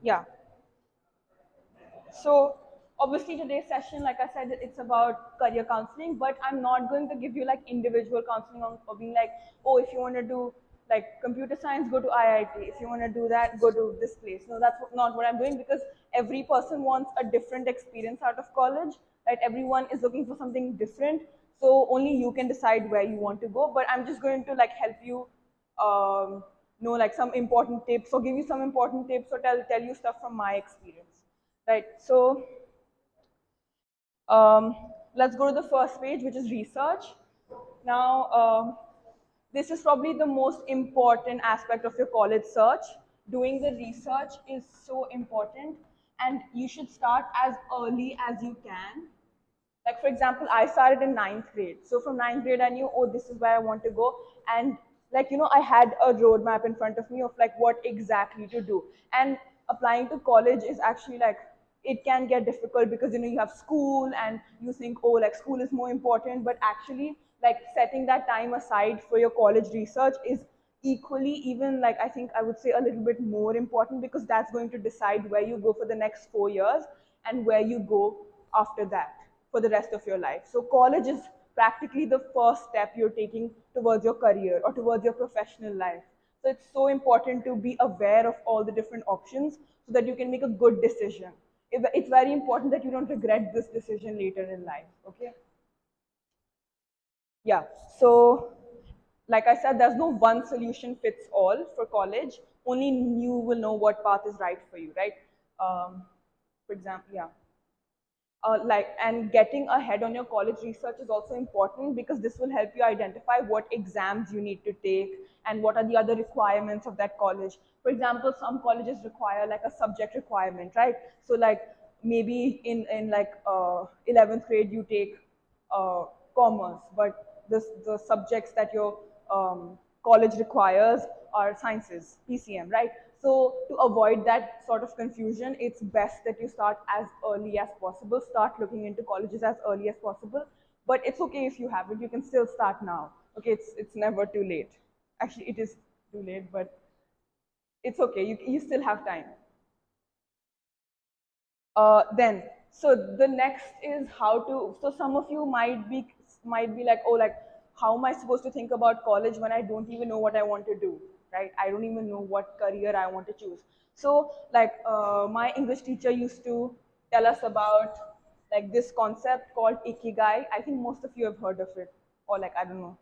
Yeah. So obviously today's session, like I said, it's about career counseling, but I'm not going to give you like individual counseling or being like, oh, if you want to do like computer science, go to IIT. If you want to do that, go to this place. No, that's not what I'm doing, because every person wants a different experience out of college, right? Everyone is looking for something different. So only you can decide where you want to go. But I'm just going to like help you know like some important tips, or give you some important tips, or tell you stuff from my experience, right? So let's go to the first page, which is research. Now, this is probably the most important aspect of your college search. Doing the research is so important, and you should start as early as you can. Like, for example, I started in ninth grade. So from ninth grade, I knew, oh, this is where I want to go. And like, I had a roadmap in front of me of like what exactly to do. And applying to college is actually like, it can get difficult, because you have school and you think, oh, like school is more important, but actually like setting that time aside for your college research is equally, even like I think I would say a little bit more important, because that's going to decide where you go for the next 4 years and where you go after that for the rest of your life. So college is practically the first step you're taking towards your career or towards your professional life. So it's so important to be aware of all the different options so that you can make a good decision. It's very important that you don't regret this decision later in life. Okay. Yeah. So, like I said, there's no one solution fits all for college. Only you will know what path is right for you, right? For example, yeah. And getting ahead on your college research is also important, because this will help you identify what exams you need to take and what are the other requirements of that college. For example, some colleges require like a subject requirement, right? So like maybe in like 11th grade you take uh, commerce, but the subjects that your college requires are sciences, PCM, right? So to avoid that sort of confusion, it's best that you start as early as possible. Start looking into colleges as early as possible. But it's okay if you haven't. You can still start now. Okay, it's never too late. Actually, it is too late, but it's okay. You still have time. So the next is how to. So some of you might be like, oh, like how am I supposed to think about college when I don't even know what I want to do, right? I don't even know what career I want to choose. So like my English teacher used to tell us about like this concept called ikigai. I think most of you have heard of it, or like I don't know.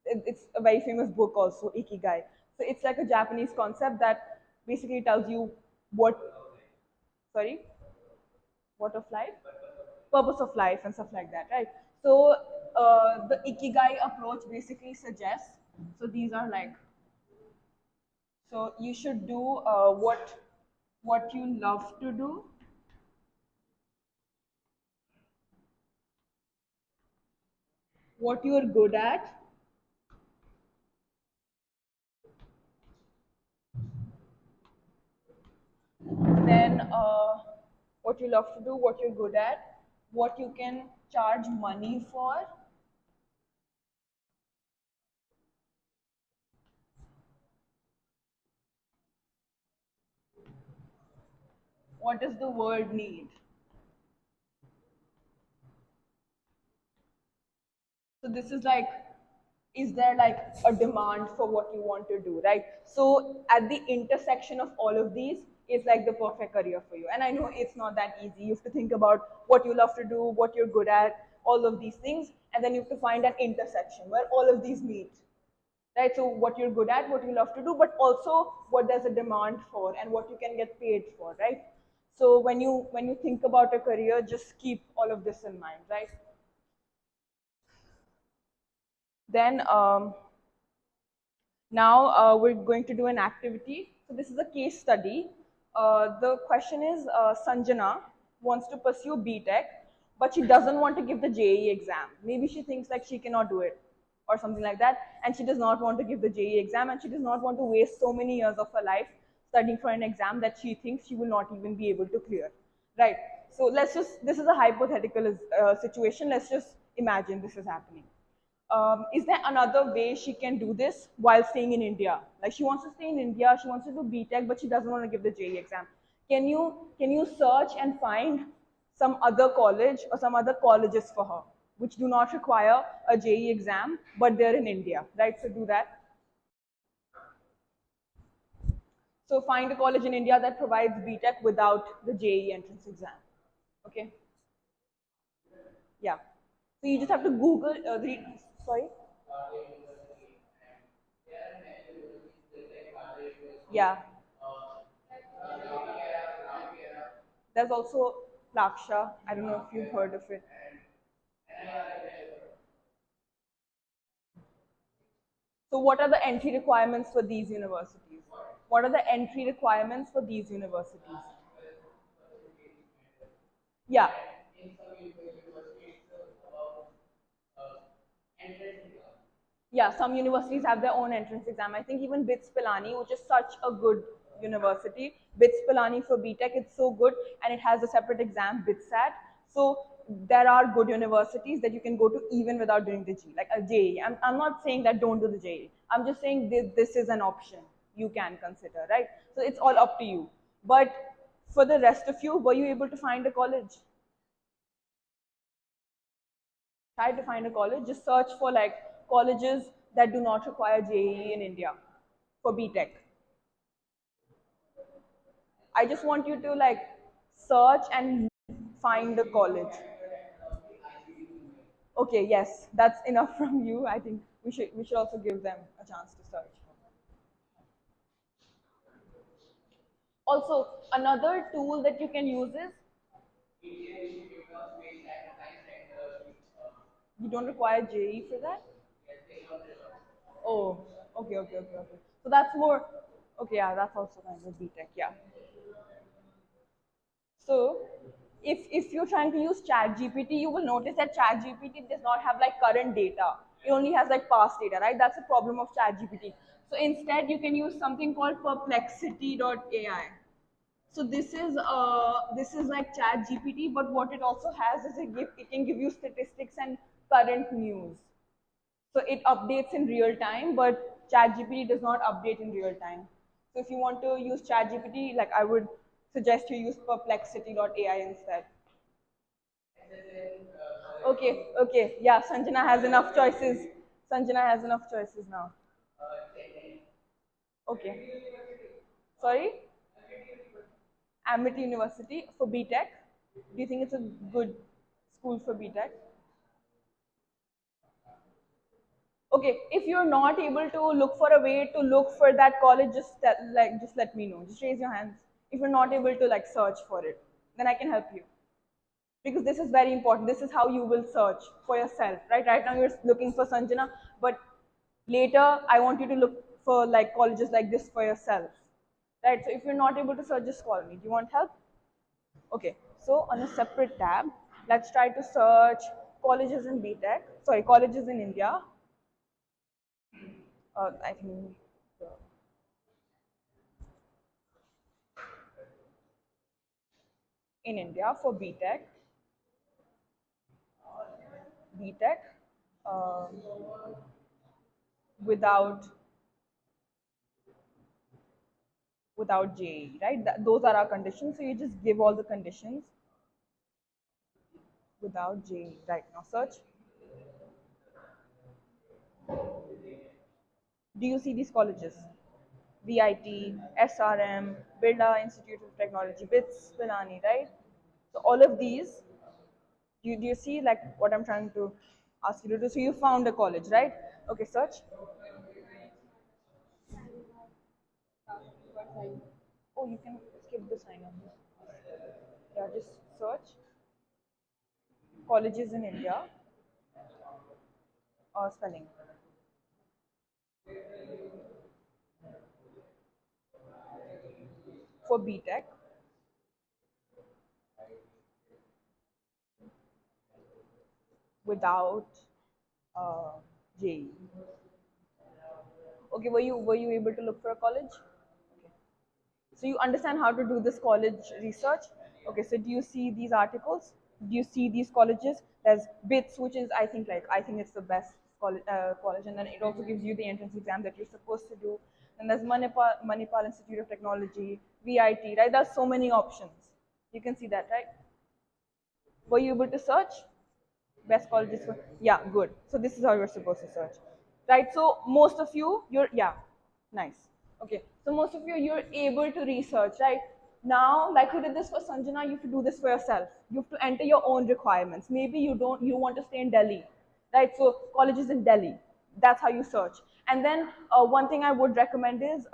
It's a very famous book also, ikigai. So it's like a Japanese concept that basically tells you what. Sorry. What of life, purpose of life, and stuff like that, right? So the ikigai approach basically suggests, so these are like, so you should do what you love to do, what you're good at, then what you love to do, what you're good at, what you can charge money for, what does the world need. So this is like, is there like a demand for what you want to do, right? So at the intersection of all of these is like the perfect career for you. And I know it's not that easy. You have to think about what you love to do, what you're good at, all of these things, and then you have to find an intersection where all of these meet, right? So what you're good at, what you love to do, but also what there's a demand for and what you can get paid for, right? So when you think about a career, just keep all of this in mind, right? Then now we're going to do an activity. So this is a case study. The question is, Sanjana wants to pursue BTech, but she doesn't want to give the JEE exam. Maybe she thinks like she cannot do it or something like that, and she does not want to give the JEE exam, and she does not want to waste so many years of her life studying for an exam that she thinks she will not even be able to clear. Right? So this is a hypothetical situation. Let's just imagine this is happening. Is there another way she can do this while staying in India? Like she wants to stay in India, she wants to do BTech, but she doesn't want to give the JEE exam. Can you search and find some other college or some other colleges for her which do not require a JE exam but they're in India, right? So do that. So find a college in India that provides BTech without the JE entrance exam. Okay? Yeah. So you just have to Google sorry. Yeah. There's also Laksha. I don't know if you've heard of it. So what are the entry requirements for these universities? What are the entry requirements for these universities? Yeah. Yeah, some universities have their own entrance exam. I think even BITS Pilani, which is such a good university, BITS Pilani for BTech, it's so good and it has a separate exam, BITSAT. So there are good universities that you can go to even without doing the G, like a JEE. I'm not saying that don't do the JEE. I'm just saying this is an option you can consider, right? So it's all up to you. But for the rest of you, were you able to find a college? Try to find a college. Just search for like colleges that do not require JEE in India for BTech. I just want you to like search and find the college. Okay, yes, that's enough from you. I think we should also give them a chance to search. Also, another tool that you can use is you don't require JEE for that. Oh, okay. So that's more. Okay, yeah, that's also kind of BTech. Yeah. So if you're trying to use ChatGPT, you will notice that ChatGPT does not have like current data. It only has like past data, right? That's the problem of ChatGPT. So instead, you can use something called Perplexity.ai. So this is like ChatGPT, but what it also has is it can give you statistics and current news. So it updates in real time, but ChatGPT does not update in real time. So if you want to use ChatGPT, like I would suggest you use Perplexity.ai instead. Okay. Yeah, Sanjana has enough choices. Sanjana has enough choices now. Okay. Sorry? Amity University for BTech. Do you think it's a good school for BTech? Okay, if you're not able to look for a way to look for that college, just let me know. Just raise your hands. If you're not able to like search for it, then I can help you. Because this is very important. This is how you will search for yourself, right? Right now you're looking for Sanjana, but later I want you to look for like colleges like this for yourself, right? So if you're not able to search, just call me. Do you want help? Okay. So on a separate tab, let's try to search colleges in BTech. Sorry, colleges in India. I think in India for BTech uh, without JEE, right? Those are our conditions. So you just give all the conditions without JEE. Right now, search. Do you see these colleges? VIT, SRM, Birla Institute of Technology, BITS, Pilani, right? So all of these, do you see like what I'm trying to ask you to do? So you found a college, right? Okay, search. Oh, you can skip the sign up. Yeah, just search colleges in India or spelling for BTech without uh, JEE. Okay, were you able to look for a college? Okay. So you understand how to do this college research? Okay, so do you see these articles? Do you see these colleges? There's BITS, which is I think it's the best college, and then it also gives you the entrance exam that you're supposed to do. Then there's Manipal Institute of Technology, VIT, right? There's so many options. You can see that, right? Were you able to search? Best colleges for, yeah, good. So this is how you're supposed to search, right? So most of you, yeah, nice. Okay, so most of you, you're able to research, right? Now, like you did this for Sanjana, you have to do this for yourself. You have to enter your own requirements. Maybe you want to stay in Delhi, right? So colleges in Delhi, that's how you search. And then one thing I would recommend is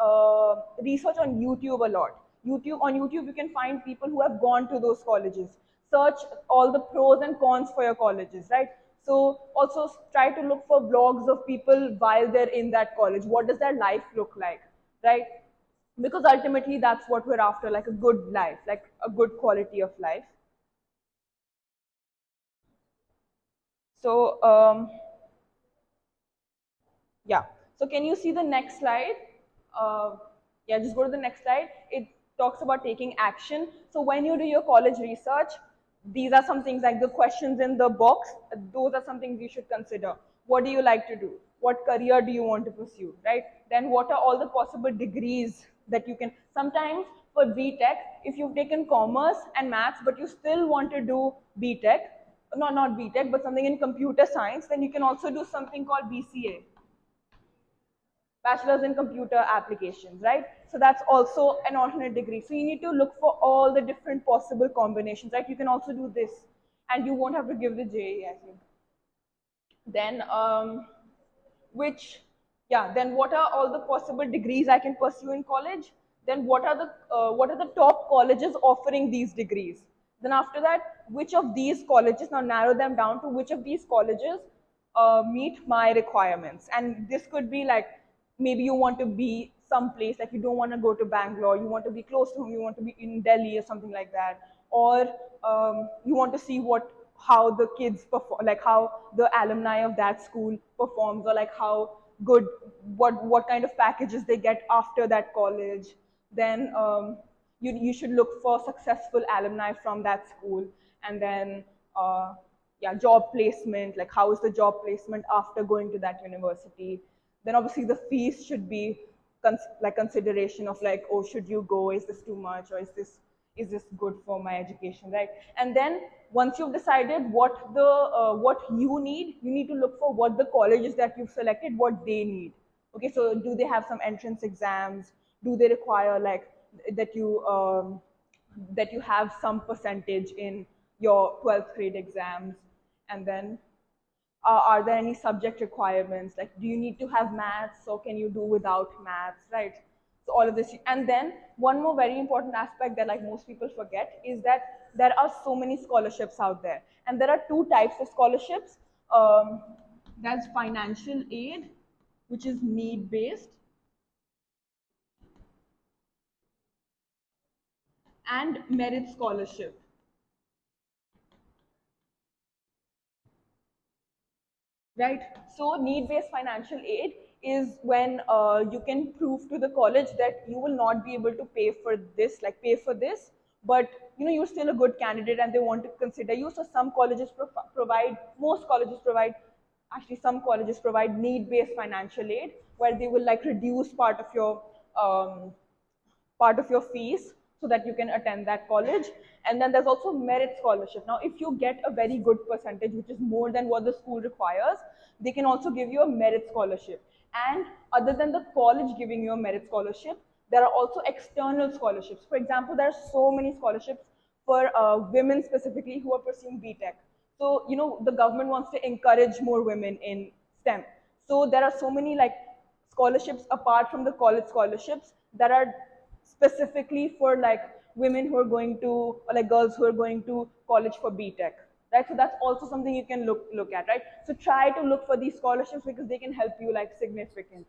research on YouTube a lot. On YouTube, you can find people who have gone to those colleges. Search all the pros and cons for your colleges, right? So also try to look for vlogs of people while they're in that college. What does their life look like, right? Because ultimately that's what we're after, like a good life, like a good quality of life. So yeah. So can you see the next slide? Uh, yeah, just go to the next slide. It talks about taking action. So when you do your college research, these are some things like the questions in the box. Those are some things you should consider. What do you like to do? What career do you want to pursue, right? Then what are all the possible degrees that you can, sometimes for BTech, if you've taken commerce and maths, but you still want to do BTech, not BTech, but something in computer science, then you can also do something called BCA, bachelor's in computer applications, right? So that's also an alternate degree. So you need to look for all the different possible combinations, right? You can also do this, and you won't have to give the JEE, I think. Then which, yeah, then what are all the possible degrees I can pursue in college? Then what are the top colleges offering these degrees? Then after that, which of these colleges, now narrow them down to which of these colleges meet my requirements. And this could be like, maybe you want to be someplace, like you don't want to go to Bangalore, you want to be close to home, you want to be in Delhi or something like that. Or you want to see how the kids perform, like how the alumni of that school performs, or like how good, what kind of packages they get after that college. Then you should look for successful alumni from that school. And then yeah, job placement, like how is the job placement after going to that university. Then obviously the fees should be like consideration of like, oh, should you go, is this too much, or is this good for my education, right? And then once you've decided what you need to look for what the colleges that you've selected, what they need. Okay, so do they have some entrance exams? Do they require like that you have some percentage in your 12th grade exams? And then are there any subject requirements? Like, do you need to have maths, or can you do without maths, right? So all of this. And then one more very important aspect that like most people forget is that there are so many scholarships out there. And there are two types of scholarships. There's financial aid, which is need-based, and merit scholarship. Right? So need-based financial aid is when you can prove to the college that you will not be able to pay for this, but you're still a good candidate and they want to consider you. So some colleges provide, most colleges provide, actually some colleges provide need-based financial aid where they will like reduce um, part of your fees so that you can attend that college. And then there's also merit scholarship. Now, if you get a very good percentage, which is more than what the school requires, they can also give you a merit scholarship. And other than the college giving you a merit scholarship, there are also external scholarships. For example, there are so many scholarships for women specifically who are pursuing BTech. So, the government wants to encourage more women in STEM. So there are so many like scholarships apart from the college scholarships that are specifically for like women who are going to, or like girls who are going to college for BTech, right? So that's also something you can look at, right? So try to look for these scholarships because they can help you like significantly.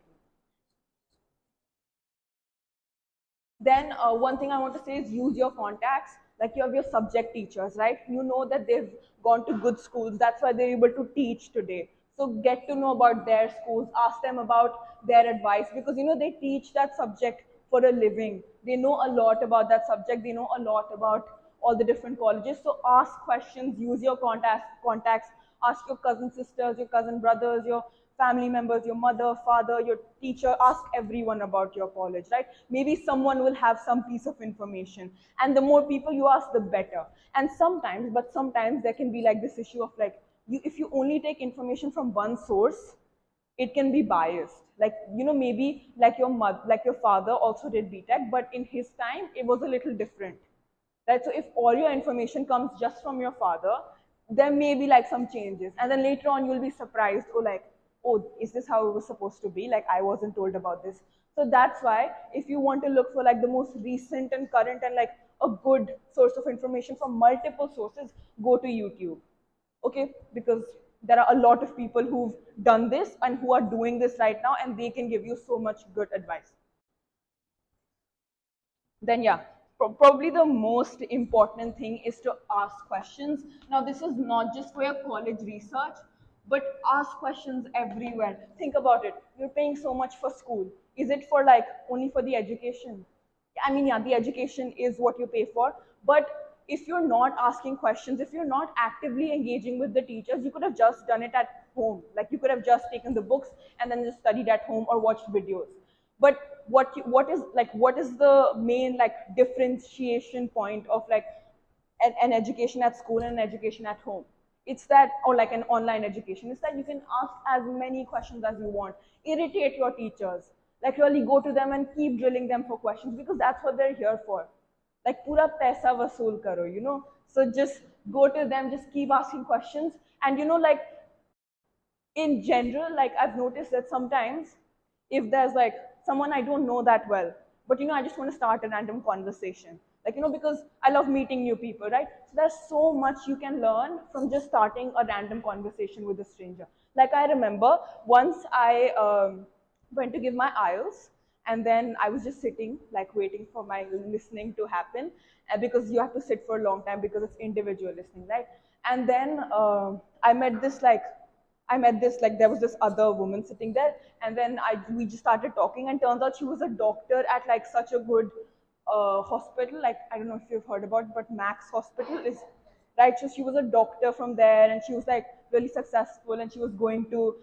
Then one thing I want to say is use your contacts. Like you have your subject teachers, right? You know that they've gone to good schools. That's why they're able to teach today. So get to know about their schools. Ask them about their advice because they teach that subject for a living. They know a lot about that subject. They know a lot about all the different colleges. So ask questions. Use your contacts. Ask your cousin sisters, your cousin brothers, your family members, your mother, father, your teacher, ask everyone about your college, right? Maybe someone will have some piece of information. And the more people you ask, the better. And sometimes, but sometimes there can be like this issue of like, if you only take information from one source, it can be biased. Like, maybe like your mother, like your father also did BTech, but in his time, it was a little different, right? So if all your information comes just from your father, there may be like some changes, and then later on you'll be surprised, oh, like, oh, is this how it was supposed to be? Like, I wasn't told about this. So that's why if you want to look for like the most recent and current and like a good source of information from multiple sources, go to YouTube. Okay, because there are a lot of people who've done this and who are doing this right now, and they can give you so much good advice. Then yeah, probably the most important thing is to ask questions. Now this is not just for your college research, but ask questions everywhere. Think about it, you're paying so much for school. Is it for like only for the education? I mean, yeah, the education is what you pay for, but if you're not asking questions, if you're not actively engaging with the teachers, you could have just done it at home. Like, you could have just taken the books and then just studied at home or watched videos. But what is the main like differentiation point of like an education at school and an education at home? It's that, or like an online education, it's that you can ask as many questions as you want, irritate your teachers, like really go to them and keep drilling them for questions, because that's what they're here for. Like, pura paisa vasool karo, so just go to them, just keep asking questions. And like, in general, like, I've noticed that sometimes if there's like someone I don't know that well, but I just want to start a random conversation, like, because I love meeting new people, right? So there's so much you can learn from just starting a random conversation with a stranger. Like, I remember once I went to give my IELTS, and then I was just sitting, like, waiting for my listening to happen, because you have to sit for a long time because it's individual listening, right? And then I met this like there was this other woman sitting there, and then we just started talking, and turns out she was a doctor at like such a good hospital. Like, I don't know if you've heard about it, but Max Hospital is, right? So she was a doctor from there, and she was like really successful, and she was going to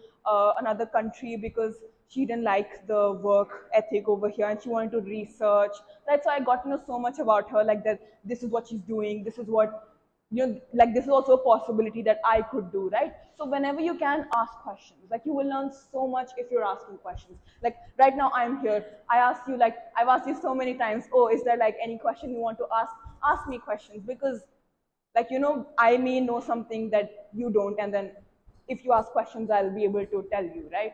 another country because she didn't like the work ethic over here, and she wanted to research, right? So I got to know so much about her, like that this is what she's doing, this is what, like, this is also a possibility that I could do, right? So whenever you can, ask questions. Like, you will learn so much if you're asking questions. Like, right now I'm here, I asked you, like, I've asked you so many times, oh, is there like any question you want to ask me questions, because, like, I may know something that you don't, and then if you ask questions, I'll be able to tell you, right?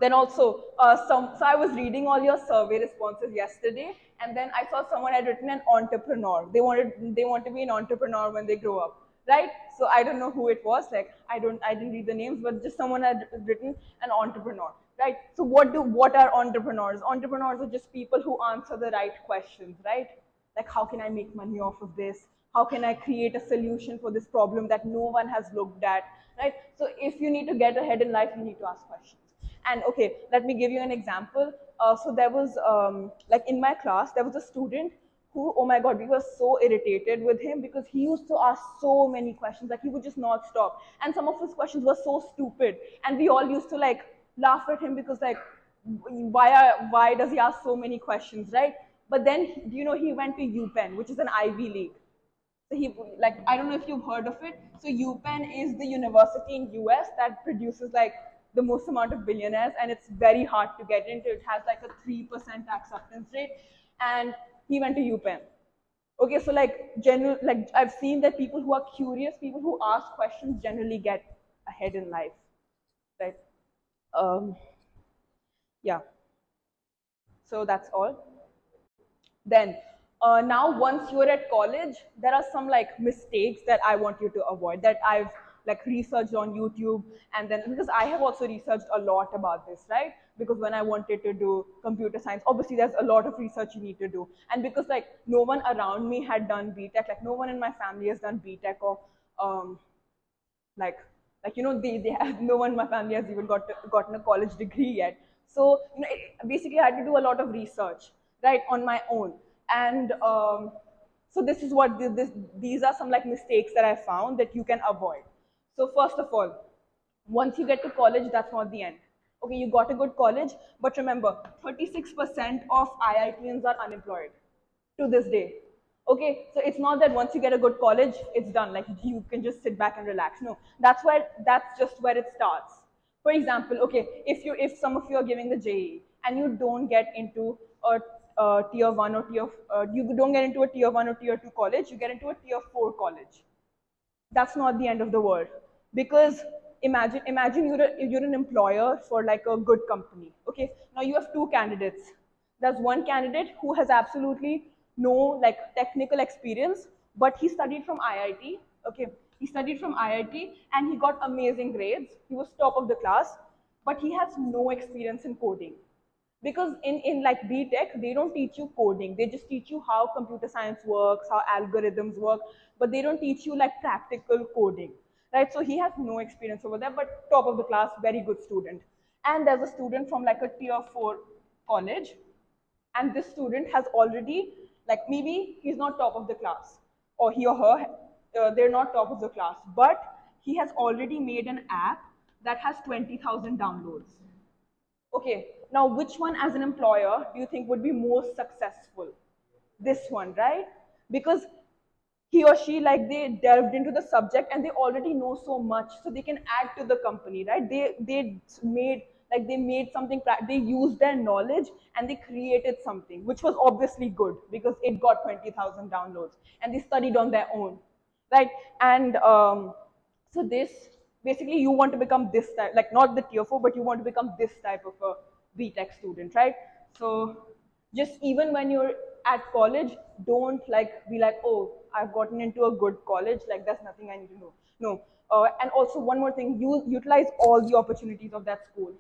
Then also, so I was reading all your survey responses yesterday, and then I saw someone had written an entrepreneur. They want to be an entrepreneur when they grow up, right? So I don't know who it was. Like, I didn't read the names, but just someone had written an entrepreneur, right? So what are entrepreneurs? Entrepreneurs are just people who answer the right questions, right? Like, how can I make money off of this? How can I create a solution for this problem that no one has looked at, right? So if you need to get ahead in life, you need to ask questions. And okay, let me give you an example. So there was, like, in my class, there was a student who, oh my God, we were so irritated with him because he used to ask so many questions. Like, he would just not stop. And some of his questions were so stupid. And we all used to like laugh at him because, like, why does he ask so many questions, right? But then, he went to UPenn, which is an Ivy League. So he, like, I don't know if you've heard of it. So UPenn is the university in US that produces like the most amount of billionaires, and it's very hard to get into. It has like a 3% acceptance rate, and he went to UPenn. Okay, so like like, I've seen that people who are curious, people who ask questions, generally get ahead in life, right? Um, yeah. So that's all. Then, now once you're at college, there are some like mistakes that I want you to avoid, that I've like researched on YouTube. And then, because I have also researched a lot about this, right? Because when I wanted to do computer science, obviously there's a lot of research you need to do. And because like no one around me had done BTech, like no one in my family has done BTech, or um, like they have, no one in my family has even gotten a college degree yet. So basically I had to do a lot of research, right, on my own. And so this is what these are some like mistakes that I found that you can avoid. So first of all, Once you get to college, that's not the end. Okay, you got a good college, but remember, 36% of IITians are unemployed to this day. Okay, so it's not that once you get a good college, it's done. Like you can just sit back and relax. No, that's just where it starts. For example, okay, if some of you are giving the JEE and you don't get into a tier one or you don't get into a tier one or tier two college, you get into a tier four college. That's not the end of the world, because imagine you're an employer for like a good company. Okay, now you have two candidates. There's one candidate who has absolutely no like technical experience, but he studied from IIT. Okay, he studied from IIT and he got amazing grades, he was top of the class, but he has no experience in coding. Because in like BTech, they don't teach you coding, they just teach you how computer science works, how algorithms work, but they don't teach you like practical coding, right? So he has no experience over there, but top of the class, very good student. And there's a student from like a tier 4 college, and this student has already, like, maybe he's not top of the class, or he or her, they're not top of the class, but he has already made an app that has 20,000 downloads. Okay, now which one as an employer do you think would be most successful? This one, right? Because he or she, like, they delved into the subject and they already know so much, so they can add to the company, right? They made something, they used their knowledge and they created something which was obviously good because it got 20,000 downloads, and they studied on their own, right? And so this, basically, you want to become this type, like not the tier 4, but you want to become this type of a BTech student, right? So just even when you're at college, don't like be like, oh, I've gotten into a good college, like that's nothing I need to know. No. And also one more thing, you utilize all the opportunities of that school.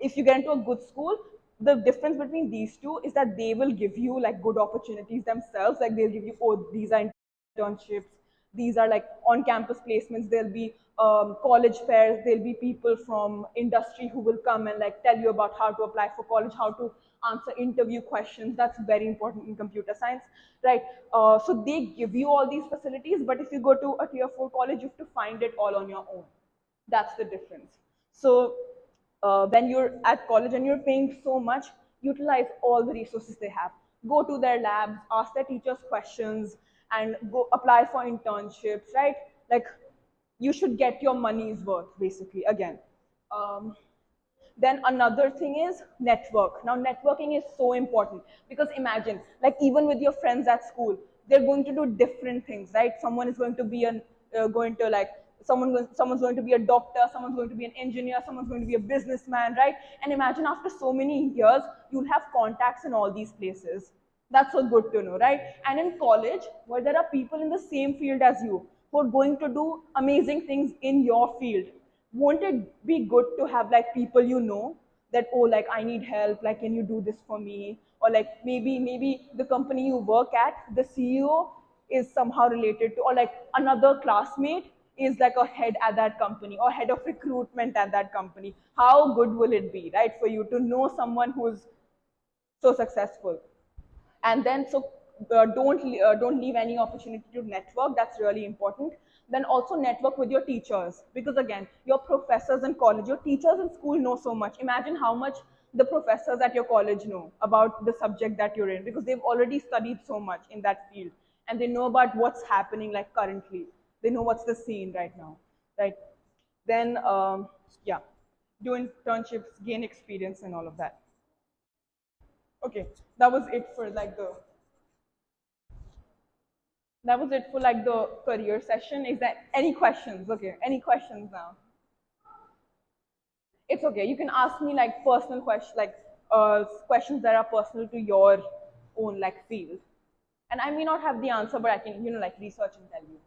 If you get into a good school, the difference between these two is that they will give you like good opportunities themselves. Like they'll give you, oh, these are internships, these are like on campus placements, there'll be college fairs, there'll be people from industry who will come and like tell you about how to apply for college, how to answer interview questions. That's very important in computer science, right? So they give you all these facilities, but if you go to a tier 4 college, you have to find it all on your own. That's the difference. So when you're at college and you're paying so much, utilize all the resources they have. Go to their labs, ask their teachers questions, and go apply for internships, right? Like, you should get your money's worth, basically, again. Um, then another thing is network. Now, networking is so important because imagine, like, even with your friends at school, they're going to do different things, right? Someone is going to be going to like someone's going to be a doctor, someone's going to be an engineer, someone's going to be a businessman, right? And imagine after so many years, you'll have contacts in all these places. That's so good to know, right? And in college, where there are people in the same field as you who are going to do amazing things in your field, won't it be good to have like people you know that, oh, like, I need help, like, can you do this for me? Or like maybe the company you work at, the CEO is somehow related to, or like another classmate is like a head at that company or head of recruitment at that company. How good will it be, right, for you to know someone who's so successful? And then, so don't leave any opportunity to network. That's really important. Then also network with your teachers, because again, your professors in college, your teachers in school know so much. Imagine how much the professors at your college know about the subject that you're in, because they've already studied so much in that field, and they know about what's happening like currently. They know what's the scene right now, right? Then yeah, do internships, gain experience, and all of that. Okay, that was it for like the career session. Is there any questions? Okay, any questions now? It's okay. You can ask me like personal questions, like questions that are personal to your own like field. And I may not have the answer, but I can, like, research and tell you.